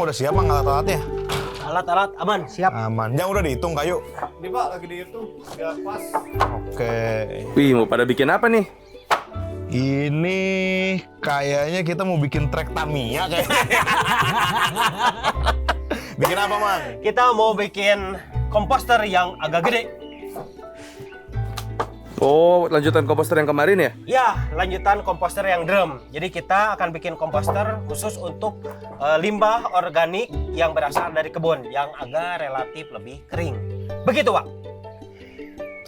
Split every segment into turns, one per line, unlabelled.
Mang udah siap Mang alat-alatnya?
Alat-alat aman, siap.
Aman. Yang udah dihitung kayu.
Ini Pak lagi dihitung, udah pas.
Oke.
Wih, mau pada bikin apa nih?
Ini kayaknya kita mau bikin trek Tamiya kayaknya. Bikin apa Mang?
Kita mau bikin komposter yang agak gede.
Oh, lanjutan komposter yang kemarin ya?
Ya, lanjutan komposter yang drum. Jadi kita akan bikin komposter khusus untuk limbah organik yang berasal dari kebun yang agak relatif lebih kering. Begitu, Pak.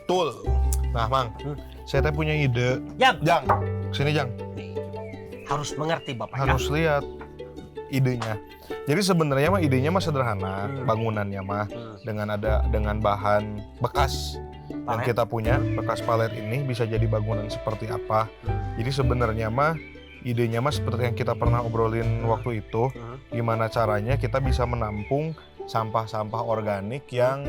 Betul. Nah Mang, saya teh punya ide.
Jang,
Jang, sini Jang.
harus mengerti Bapak.
Harus lihat idenya. Jadi sebenarnya mah idenya mah sederhana, bangunannya mah dengan bahan bekas yang
Palet.
kita punya, bekas palet ini bisa jadi bangunan seperti apa. Jadi sebenarnya mah idenya mah seperti yang kita pernah obrolin waktu itu, gimana caranya kita bisa menampung sampah-sampah organik yang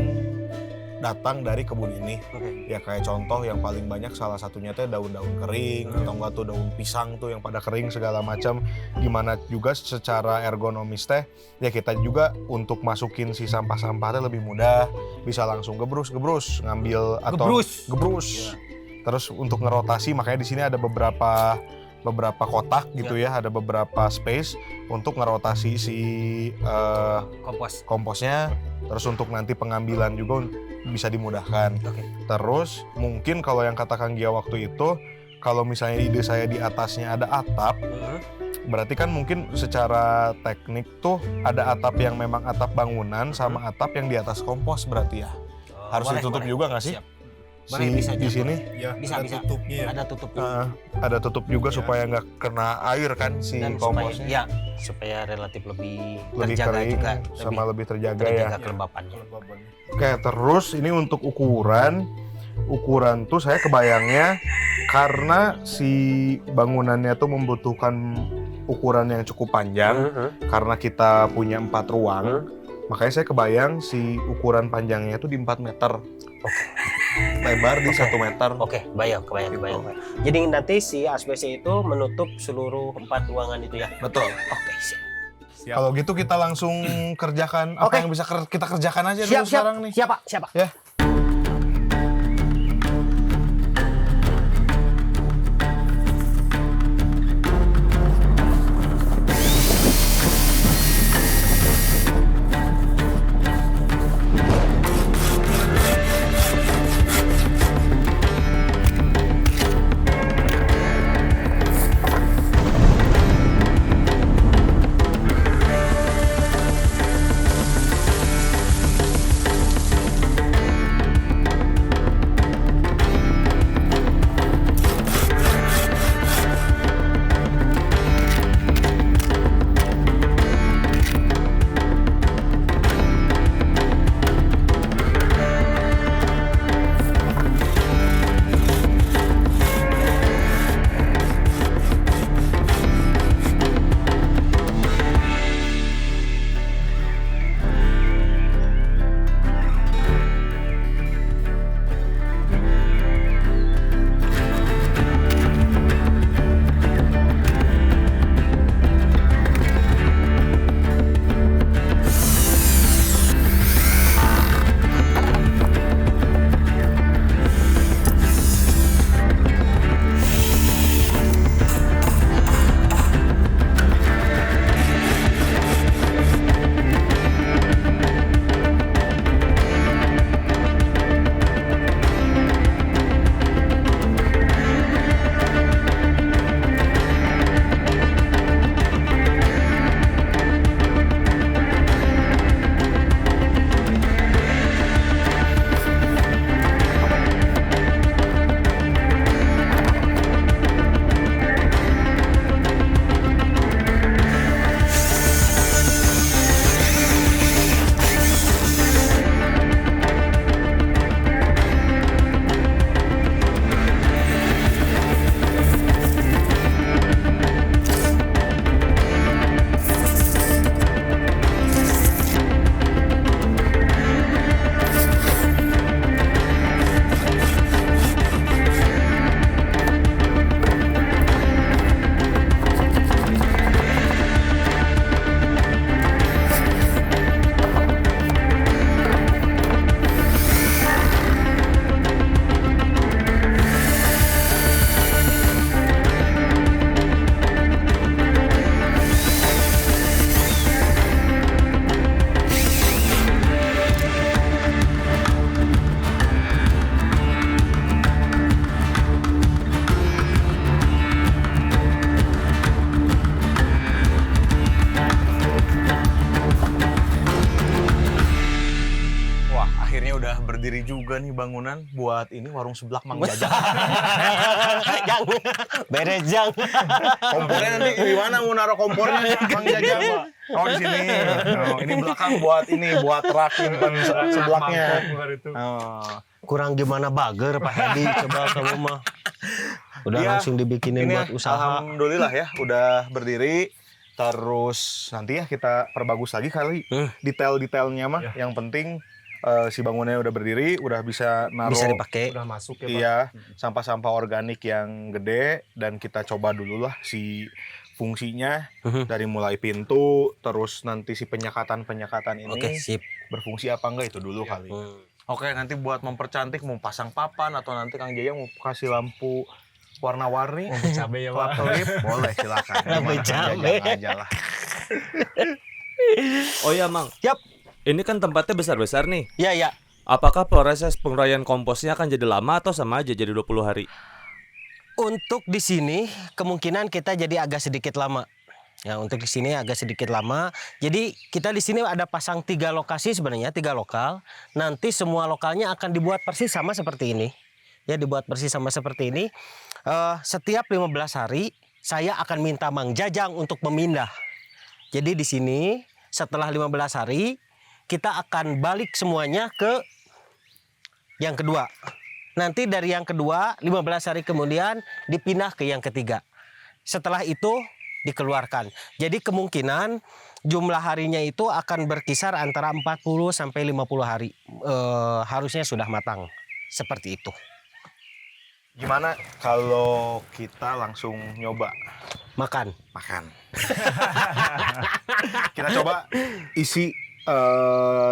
datang dari kebun ini.
Oke.
Ya kayak contoh yang paling banyak salah satunya teh daun-daun kering atau enggak tuh daun pisang tuh yang pada kering segala macam. Gimana juga secara ergonomis teh ya kita juga untuk masukin si sampah-sampah teh lebih mudah, bisa langsung gebrus ngambil atau gebrus. Terus untuk ngerotasi makanya di sini ada beberapa kotak gitu ya, ada beberapa space untuk ngerotasi si komposnya. Terus untuk nanti pengambilan juga bisa dimudahkan.
Oke.
Terus mungkin kalau yang kata Kang Gia waktu itu, kalau misalnya ide saya di atasnya ada atap, berarti kan mungkin secara teknik tuh ada atap yang memang atap bangunan sama atap yang di atas kompos berarti ya. Harus
Boleh,
ditutup
boleh.
juga nggak sih?
Siap. Boleh, bisa
Di
aja.
sini
Ya,
Bisa,
ada
bisa.
tutupnya ya.
Ada tutupnya.
ada tutup juga supaya nggak kena air kan si
Dan supaya
komposnya.
supaya relatif lebih
Lebih
terjaga
kering
juga,
sama lebih terjaga ya.
terjaga kelembapannya.
Oke, terus ini untuk ukuran tuh saya kebayangnya karena si bangunannya tuh membutuhkan ukuran yang cukup panjang karena kita punya 4 ruang, makanya saya kebayang si ukuran panjangnya tuh di 4 meter. Lebar di 1 meter.
Oke, kebayang. Jadi nanti si ASBC itu menutup seluruh 4 ruangan itu ya.
Betul.
Oke, siap.
Siap.
Kalau gitu kita langsung kerjakan apa
Oke.
yang bisa kita kerjakan aja
Siap,
dulu
siap.
sekarang nih.
Siapa? Siapa?
Ya. udah berdiri juga nih bangunan buat ini warung seblak Mang Jajang.
Jang, beres Jang.
Kompornya nanti gimana mau naruh kompornya Mang Jajang, Pak? Oh di sini. Oh, ini belakang buat rak simpen seblaknya. Oh.
Kurang gimana bager Pak Hedi, coba kamu mah. Udah
Iya,
langsung dibikinin
ini
buat usaha.
Alhamdulillah ya udah berdiri. Terus nanti ya kita perbagus lagi kali detail-detailnya mah. Yang penting si bangunannya udah berdiri, udah bisa naruh.
Bisa dipakai.
Udah masuk ya, Pak.
Iya, sampah-sampah organik yang gede dan kita coba dulu lah si fungsinya dari mulai pintu, terus nanti si penyekatan-penyekatan ini
Oke, sip.
berfungsi apa enggak itu dulu kali. Oke, nanti buat mempercantik mau pasang papan atau nanti Kang Jaya mau kasih lampu warna-warni,
Cabe ya, Pak.
kelap-kelip, boleh silakan.
Lampu
Gimana Kang
cabe.
Jajang aja lah.
Oh ya, Mang.
Yap.
Ini kan tempatnya besar-besar nih.
Ya, ya.
Apakah proses penguraian komposnya akan jadi lama atau sama aja jadi 20 hari?
Untuk di sini kemungkinan kita jadi agak sedikit lama. Ya, untuk di sini agak sedikit lama. Jadi kita di sini ada pasang 3 lokasi sebenarnya, 3 lokal. Nanti semua lokalnya akan dibuat persis sama seperti ini. Ya, dibuat persis sama seperti ini. Setiap 15 hari saya akan minta Mang Jajang untuk memindah. Jadi di sini setelah 15 hari kita akan balik semuanya ke yang kedua. Nanti dari yang kedua 15 hari kemudian dipindah ke yang ketiga. Setelah itu dikeluarkan. Jadi kemungkinan jumlah harinya itu akan berkisar antara 40 sampai 50 hari. Harusnya sudah matang. Seperti itu.
Gimana kalau kita langsung nyoba
Makan.
Kita coba isi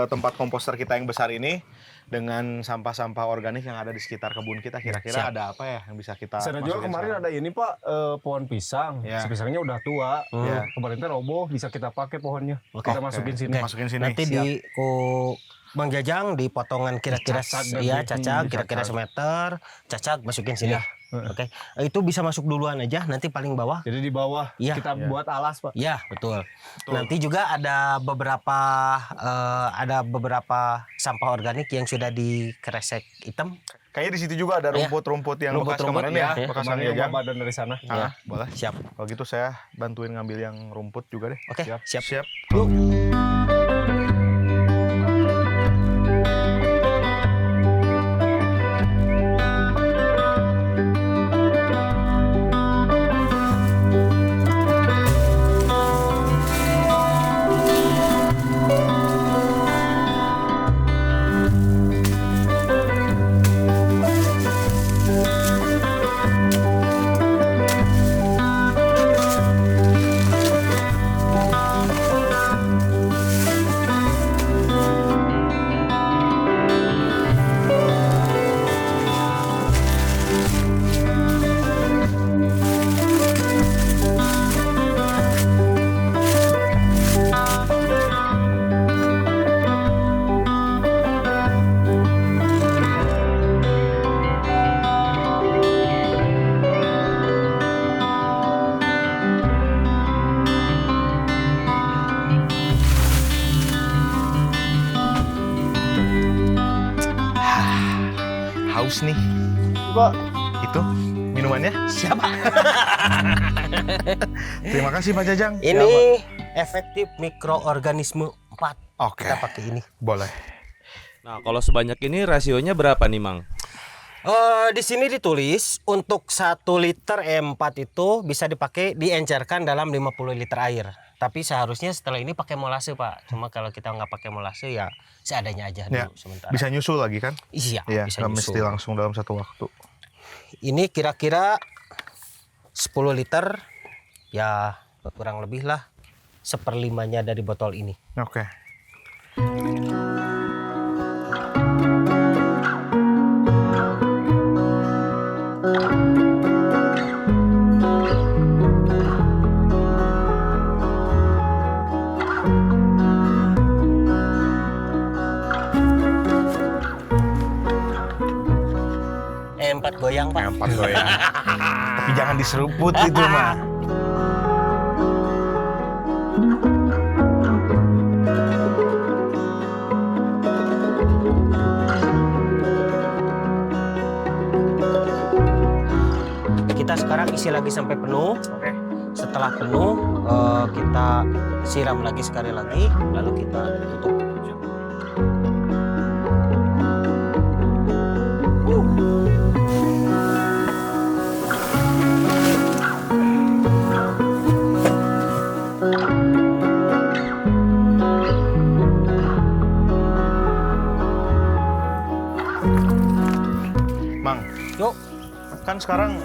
tempat komposter kita yang besar ini dengan sampah-sampah organik yang ada di sekitar kebun kita. Kira-kira
Siap.
ada apa ya yang bisa kita
Sana juga
masukin
kemarin
sekarang?
ada ini Pak, pohon pisang.
Ya.
Si pisangnya udah tua.
Ya.
Kemarin teh roboh, bisa kita pakai pohonnya.
Oke.
Kita masukin sini.
Masukin sini.
Nanti
Siap.
di Mang Jajang di potongan kira-kira
Cacak dan
ya
di-
cacak kira-kira
cacak.
semeter, cacak masukin sini.
Iya.
Oke. Itu bisa masuk duluan aja, nanti paling bawah.
Jadi di bawah
Iya.
kita buat alas Pak.
Ya, betul.
Betul.
Nanti juga ada beberapa sampah organik yang sudah dikresek hitam.
Kayaknya di situ juga ada
Iya.
rumput-rumput yang bekas
Rumput-rumput,
kemarin ya,
ya.
bekas
Kemarin
yang
yang
Jajang.
bawa dan dari sana.
Ya.
Boleh.
Siap.
Kalau gitu saya bantuin ngambil yang rumput juga deh.
Oke, siap.
Siap.
Yuk.
Haus nih.
Pak,
Itu minumannya.
Siapa?
Terima kasih Pak Jajang.
Ini efektif mikroorganisme 4.
Oke.
Kita pakai ini.
Boleh.
Nah, kalau sebanyak ini rasionya berapa nih, Mang?
Di sini ditulis untuk 1 liter E4 itu bisa dipakai diencerkan dalam 50 liter air. Tapi seharusnya setelah ini pakai molase Pak. Cuma kalau kita nggak pakai molase ya seadanya aja
Ya,
dulu sementara.
bisa nyusul lagi kan?
Iya,
Iya,
bisa
nggak
nyusul.
mesti langsung dalam satu waktu.
Ini kira-kira 10 liter ya kurang lebih lah 1/5-nya dari botol ini.
Oke.
E4 goyang Pak.
Empat goyang. Tapi jangan diseruput itu mah.
isi lagi sampai penuh.
Oke.
Setelah penuh kita siram lagi sekali lagi, lalu kita tutup.
Mang,
Yuk.
kan sekarang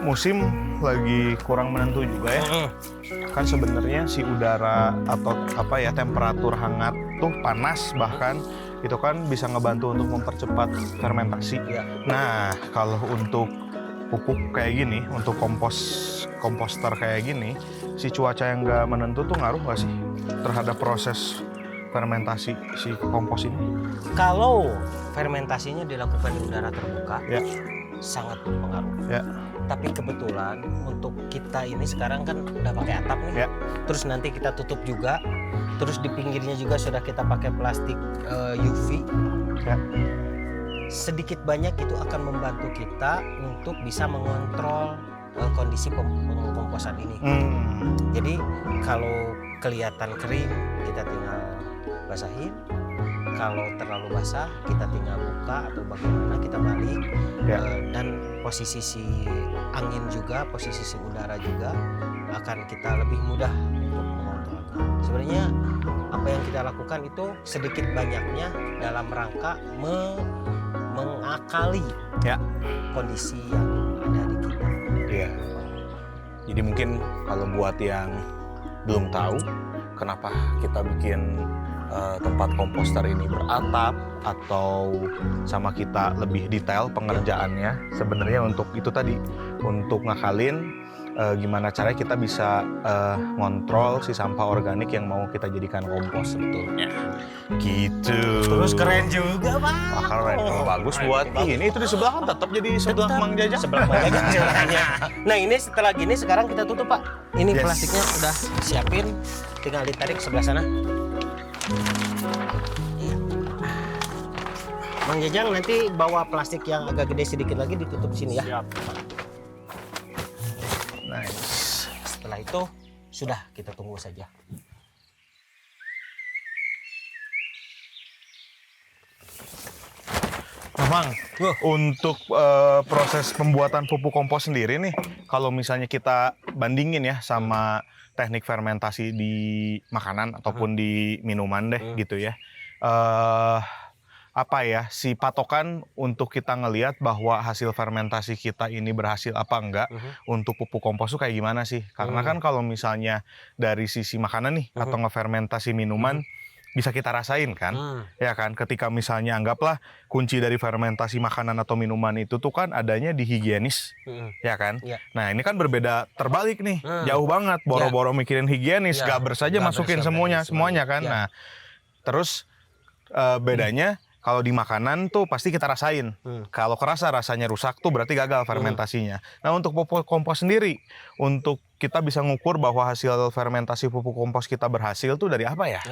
musim lagi kurang menentu juga ya. Kan sebenarnya si udara atau apa ya temperatur hangat tuh panas bahkan itu kan bisa ngebantu untuk mempercepat fermentasi.
Ya.
Nah, kalau untuk pupuk kayak gini, untuk komposter kayak gini, si cuaca yang nggak menentu tuh ngaruh nggak sih terhadap proses fermentasi si kompos ini?
Kalau fermentasinya dilakukan di udara terbuka,
Ya.
sangat berpengaruh.
Ya.
Tapi kebetulan untuk kita ini sekarang kan udah pakai atap nih.
Ya.
Terus nanti kita tutup juga. Terus di pinggirnya juga sudah kita pakai plastik UV.
Ya.
Sedikit banyak itu akan membantu kita untuk bisa mengontrol kondisi pengkomposan ini. Jadi kalau kelihatan kering kita tinggal basahin. Kalau terlalu basah kita tinggal buka atau bagaimana kita balik.
Ya.
Dan posisi si angin juga, posisi si udara juga akan kita lebih mudah untuk mengontrolnya. Sebenarnya apa yang kita lakukan itu sedikit banyaknya dalam rangka mengakali
Ya.
kondisi yang ada di kita.
Iya. Jadi mungkin kalau buat yang belum tahu kenapa kita bikin tempat komposter ini beratap atau sama kita lebih detail pengerjaannya, sebenarnya untuk itu tadi, untuk ngakalin gimana caranya kita bisa ngontrol si sampah organik yang mau kita jadikan kompos sebetulnya. Gitu.
Terus keren juga, Pak.
Wah, keren. Bagus buat ini itu di sebelah kan tetap jadi sebelah Mang Jajang.
Sebelah Mang Jajang sebelahnya. Nah, ini setelah gini sekarang kita tutup, Pak. Ini
Yes.
plastiknya udah siapin, tinggal ditarik sebelah sana. Iya. Mang Jajang nanti bawa plastik yang agak gede sedikit lagi ditutup sini ya.
Siap.
Nice.
Setelah itu sudah kita tunggu saja.
Nah, Mang, untuk proses pembuatan pupuk kompos sendiri nih, kalau misalnya kita bandingin ya sama teknik fermentasi di makanan ataupun di minuman deh gitu ya. Apa ya, si patokan untuk kita ngelihat bahwa hasil fermentasi kita ini berhasil apa enggak untuk pupuk kompos tuh kayak gimana sih? Karena kan kalau misalnya dari sisi makanan nih atau ngefermentasi minuman bisa kita rasain kan, ya kan? Ketika misalnya anggaplah kunci dari fermentasi makanan atau minuman itu tuh kan adanya di higienis, ya kan?
Ya.
Nah ini kan berbeda terbalik nih, jauh banget. Boro-boro mikirin higienis,
Ya.
gaber saja
Gaber
masukin
saja
semuanya kan.
Ya.
Nah terus bedanya kalau di makanan tuh pasti kita rasain. Kalau kerasa rasanya rusak tuh berarti gagal fermentasinya. Nah untuk pupuk kompos sendiri, untuk kita bisa ngukur bahwa hasil fermentasi pupuk kompos kita berhasil tuh dari apa ya?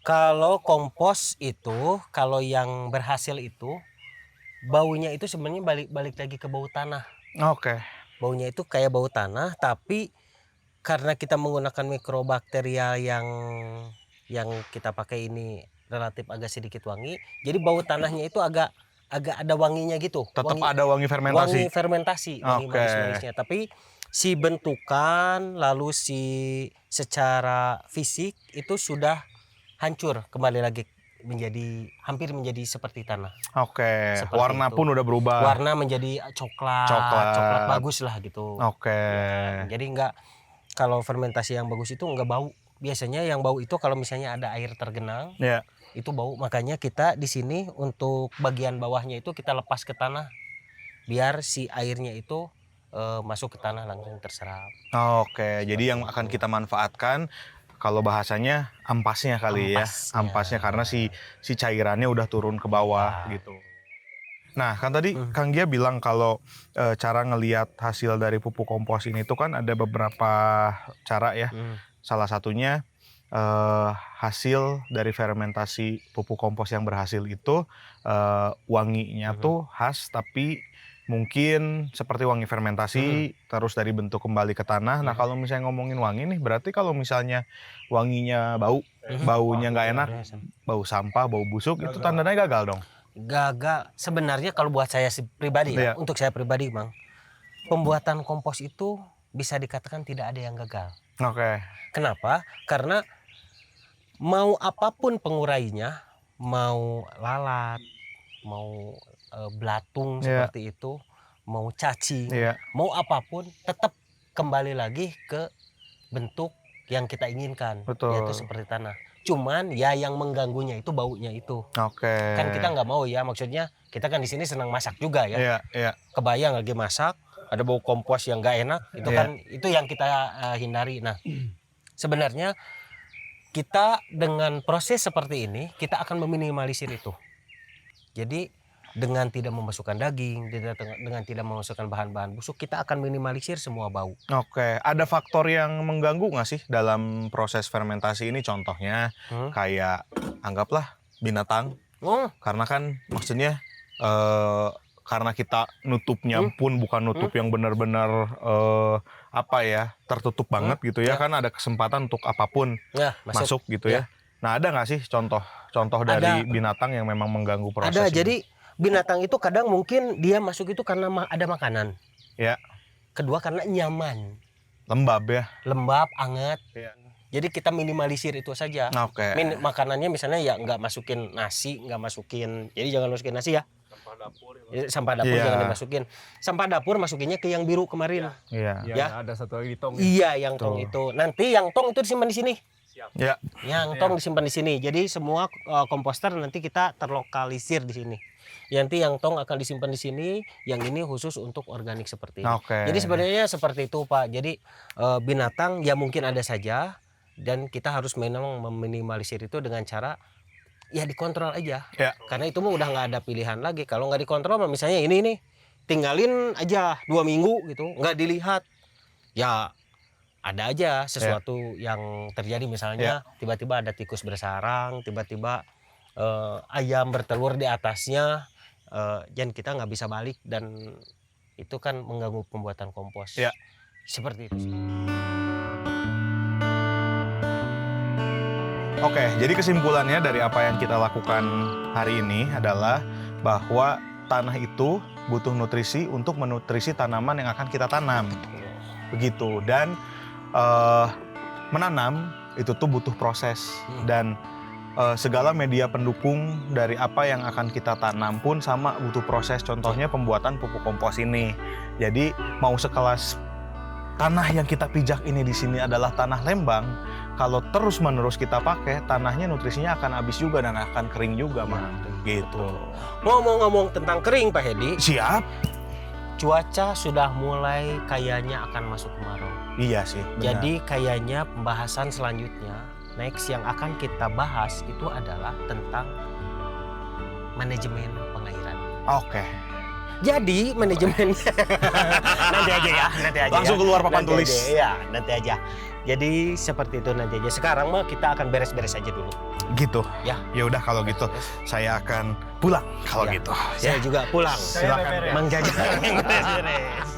Kalau kompos itu, kalau yang berhasil itu, baunya itu sebenarnya balik lagi ke bau tanah.
Oke.
Baunya itu kayak bau tanah, tapi karena kita menggunakan mikrobakteria yang kita pakai ini relatif agak sedikit wangi, jadi bau tanahnya itu agak ada wanginya gitu.
Tetap ada wangi fermentasi.
Wangi fermentasi, wangi
Oke.
manis-manisnya. Tapi si bentukan lalu si secara fisik itu sudah hancur, kembali lagi hampir menjadi seperti tanah.
Oke.
Seperti
Warna
itu.
pun udah berubah.
Warna menjadi coklat bagus lah gitu.
Oke.
Ya, jadi kalau fermentasi yang bagus itu nggak bau. Biasanya yang bau itu kalau misalnya ada air tergenang,
Ya.
itu bau. Makanya kita di sini untuk bagian bawahnya itu kita lepas ke tanah, biar si airnya itu masuk ke tanah langsung terserap.
Oke. Jadi yang akan kita manfaatkan kalau bahasanya ampasnya kali
Ampasnya.
ya. Karena si cairannya udah turun ke bawah gitu. Nah, kan tadi Kang Gia bilang kalau cara ngelihat hasil dari pupuk kompos ini tuh kan ada beberapa cara ya. Salah satunya hasil dari fermentasi pupuk kompos yang berhasil itu wanginya tuh khas tapi mungkin seperti wangi fermentasi, terus dari bentuk kembali ke tanah. Nah kalau misalnya ngomongin wangi nih, berarti kalau misalnya wanginya bau, baunya nggak enak, bau sampah, bau busuk, itu tandanya gagal dong.
Gagal sebenarnya kalau buat saya pribadi
Iya.
ya, untuk saya pribadi Bang, pembuatan kompos itu bisa dikatakan tidak ada yang gagal.
Oke.
Kenapa? Karena mau apapun pengurainya, mau lalat, mau belatung
Iya.
seperti itu, mau cacing,
Iya.
mau apapun, tetap kembali lagi ke bentuk yang kita inginkan,
Betul.
yaitu seperti tanah. Cuman ya yang mengganggunya itu baunya itu.
Oke.
Kan kita nggak mau ya, maksudnya kita kan di sini senang masak juga ya.
Iya, iya.
Kebayang lagi masak, ada bau kompos yang nggak enak, itu
Iya.
kan itu yang kita hindari. Nah, sebenarnya kita dengan proses seperti ini kita akan meminimalisir itu. Jadi dengan tidak memasukkan daging, dengan tidak memasukkan bahan-bahan busuk, kita akan minimalisir semua bau.
Oke, ada faktor yang mengganggu nggak sih dalam proses fermentasi ini? Contohnya kayak anggaplah binatang,
Oh,
karena kan maksudnya karena kita nutupnya pun bukan nutup yang benar-benar apa ya, tertutup banget gitu ya, kan ada kesempatan untuk apapun
ya
masuk gitu ya. Nah ada nggak sih contoh dari binatang yang memang mengganggu proses
ada.
ini?
Jadi binatang itu kadang mungkin dia masuk itu karena ada makanan.
Ya.
Kedua karena nyaman,
Lembab ya.
lembab, anget.
Iya.
Jadi kita minimalisir itu saja.
Oke.
Makanannya misalnya ya nggak masukin nasi, nggak masukin. Jadi jangan masukin nasi ya. Sampah dapur
Iya.
jangan dimasukin. Sampah dapur masukinnya ke yang biru kemarin.
Iya.
Ya.
Ada satu lagi di tong.
Iya, yang tong itu. Nanti yang tong itu disimpan di sini.
Ya.
Yang tong disimpan di sini. Jadi semua komposter nanti kita terlokalisir di sini. Nanti yang tong akan disimpan di sini, yang ini khusus untuk organik seperti ini.
Oke.
Jadi sebenarnya seperti itu Pak. Jadi binatang ya mungkin ada saja, dan kita harus memang meminimalisir itu dengan cara ya dikontrol aja.
Ya.
Karena itu mah udah nggak ada pilihan lagi. Kalau nggak dikontrol, misalnya ini nih, tinggalin aja 2 minggu gitu, nggak dilihat, ya ada aja sesuatu yang terjadi. Misalnya tiba-tiba ada tikus bersarang, tiba-tiba ayam bertelur di atasnya, dan kita nggak bisa balik, dan itu kan mengganggu pembuatan kompos.
Ya.
Seperti itu.
Oke, jadi kesimpulannya dari apa yang kita lakukan hari ini adalah bahwa tanah itu butuh nutrisi untuk menutrisi tanaman yang akan kita tanam. Begitu. Dan menanam itu tuh butuh proses, dan segala media pendukung dari apa yang akan kita tanam pun sama butuh proses. Contohnya pembuatan pupuk kompos ini. Jadi mau sekelas tanah yang kita pijak ini di sini adalah tanah Lembang, kalau terus-menerus kita pakai, tanahnya nutrisinya akan habis juga dan akan kering juga, Mang. Gitu.
Ngomong-ngomong tentang kering Pak Hedi,
Siap?
cuaca sudah mulai kayaknya akan masuk kemarau.
Iya sih. Benar.
Jadi kayaknya pembahasan selanjutnya, next yang akan kita bahas itu adalah tentang manajemen pengairan.
Oke.
Jadi manajemen nanti aja ya, nanti aja.
Langsung keluar papan
Nanti
tulis.
aja, ya, nanti aja. Jadi seperti itu nanti aja. Sekarang mah kita akan beres-beres aja dulu.
Gitu.
Ya.
Ya udah kalau gitu, saya akan pulang kalau
Ya.
gitu.
Saya juga pulang.
Silakan.
Mang Jajang yang beres-beres.